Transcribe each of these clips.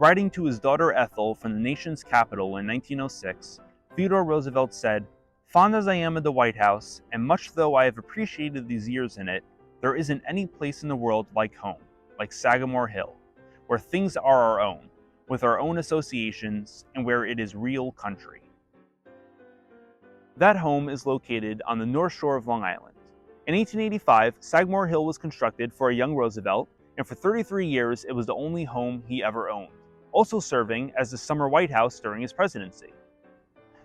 Writing to his daughter Ethel from the nation's capital in 1906, Theodore Roosevelt said, "Fond as I am of the White House, and much though I have appreciated these years in it, there isn't any place in the world like home, like Sagamore Hill, where things are our own, with our own associations, and where it is real country." That home is located on the North Shore of Long Island. In 1885, Sagamore Hill was constructed for a young Roosevelt, and for 33 years it was the only home he ever owned, also serving as the summer White House during his presidency.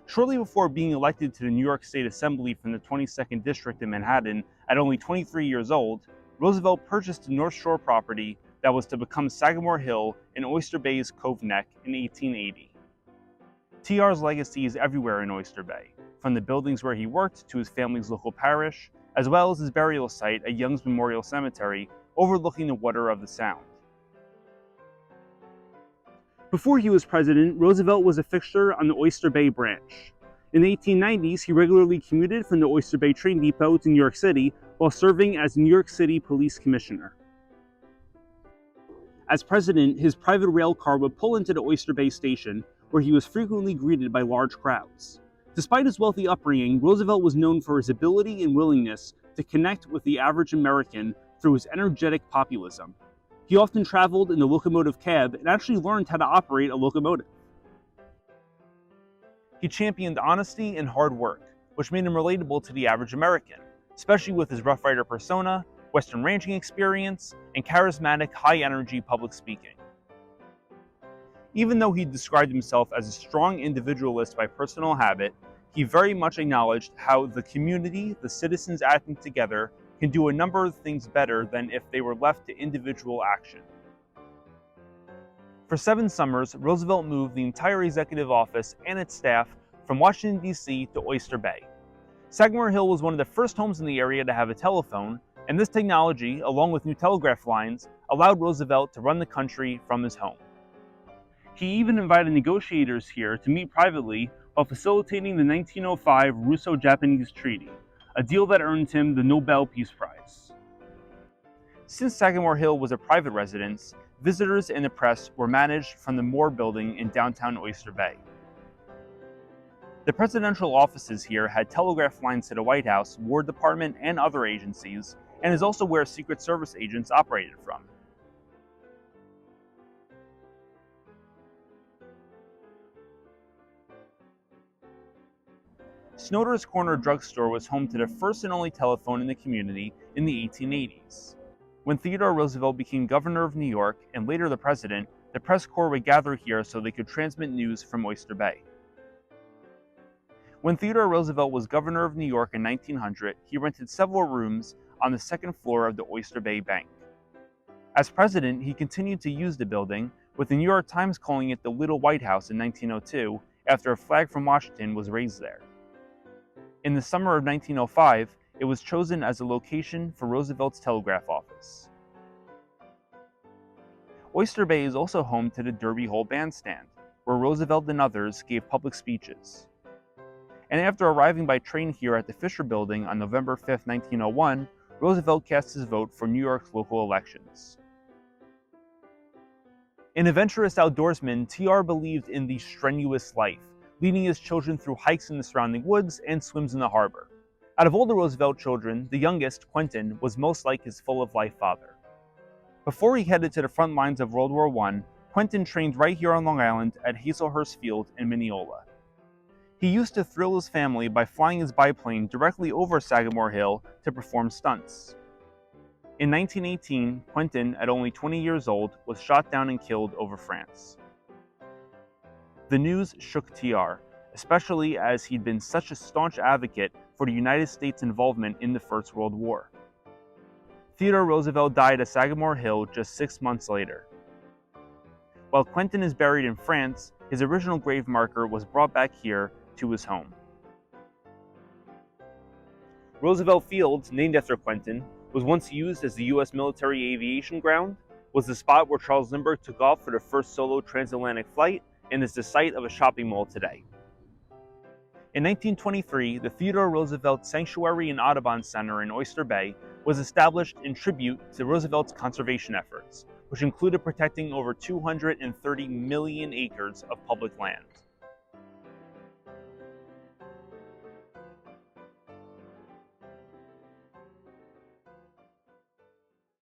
Shortly before being elected to the New York State Assembly from the 22nd District in Manhattan at only 23 years old, Roosevelt purchased the North Shore property that was to become Sagamore Hill in Oyster Bay's Cove Neck in 1880. TR's legacy is everywhere in Oyster Bay, from the buildings where he worked to his family's local parish, as well as his burial site at Young's Memorial Cemetery, overlooking the water of the Sound. Before he was president, Roosevelt was a fixture on the Oyster Bay branch. In the 1890s, he regularly commuted from the Oyster Bay train depot to New York City while serving as New York City Police Commissioner. As president, his private rail car would pull into the Oyster Bay station, where he was frequently greeted by large crowds. Despite his wealthy upbringing, Roosevelt was known for his ability and willingness to connect with the average American through his energetic populism. He often traveled in the locomotive cab and actually learned how to operate a locomotive. He championed honesty and hard work, which made him relatable to the average American, especially with his Rough Rider persona, Western ranching experience, and charismatic, high-energy public speaking. Even though he described himself as a strong individualist by personal habit, he very much acknowledged how the community, the citizens acting together, can do a number of things better than if they were left to individual action. For 7 summers, Roosevelt moved the entire executive office and its staff from Washington, D.C. to Oyster Bay. Sagamore Hill was one of the first homes in the area to have a telephone, and this technology, along with new telegraph lines, allowed Roosevelt to run the country from his home. He even invited negotiators here to meet privately while facilitating the 1905 Russo-Japanese Treaty, a deal that earned him the Nobel Peace Prize. Since Sagamore Hill was a private residence, visitors and the press were managed from the Moore Building in downtown Oyster Bay. The presidential offices here had telegraph lines to the White House, War Department, and other agencies, and is also where Secret Service agents operated from. Snoder's Corner Drugstore was home to the first and only telephone in the community in the 1880s. When Theodore Roosevelt became governor of New York and later the president, the press corps would gather here so they could transmit news from Oyster Bay. When Theodore Roosevelt was governor of New York in 1900, he rented several rooms on the second floor of the Oyster Bay Bank. As president, he continued to use the building, with the New York Times calling it the Little White House in 1902 after a flag from Washington was raised there. In the summer of 1905, it was chosen as a location for Roosevelt's telegraph office. Oyster Bay is also home to the Derby Hall Bandstand, where Roosevelt and others gave public speeches. And after arriving by train here at the Fisher Building on November 5, 1901, Roosevelt cast his vote for New York's local elections. An adventurous outdoorsman, TR believed in the strenuous life, leading his children through hikes in the surrounding woods and swims in the harbor. Out of all the Roosevelt children, the youngest, Quentin, was most like his full-of-life father. Before he headed to the front lines of World War I, Quentin trained right here on Long Island at Hazelhurst Field in Mineola. He used to thrill his family by flying his biplane directly over Sagamore Hill to perform stunts. In 1918, Quentin, at only 20 years old, was shot down and killed over France. The news shook TR, especially as he'd been such a staunch advocate for the United States' involvement in the First World War. Theodore Roosevelt died at Sagamore Hill just 6 months later. While Quentin is buried in France, his original grave marker was brought back here to his home. Roosevelt Field, named after Quentin, was once used as the U.S. military aviation ground, was the spot where Charles Lindbergh took off for the first solo transatlantic flight, and is the site of a shopping mall today. In 1923, the Theodore Roosevelt Sanctuary and Audubon Center in Oyster Bay was established in tribute to Roosevelt's conservation efforts, which included protecting over 230 million acres of public land.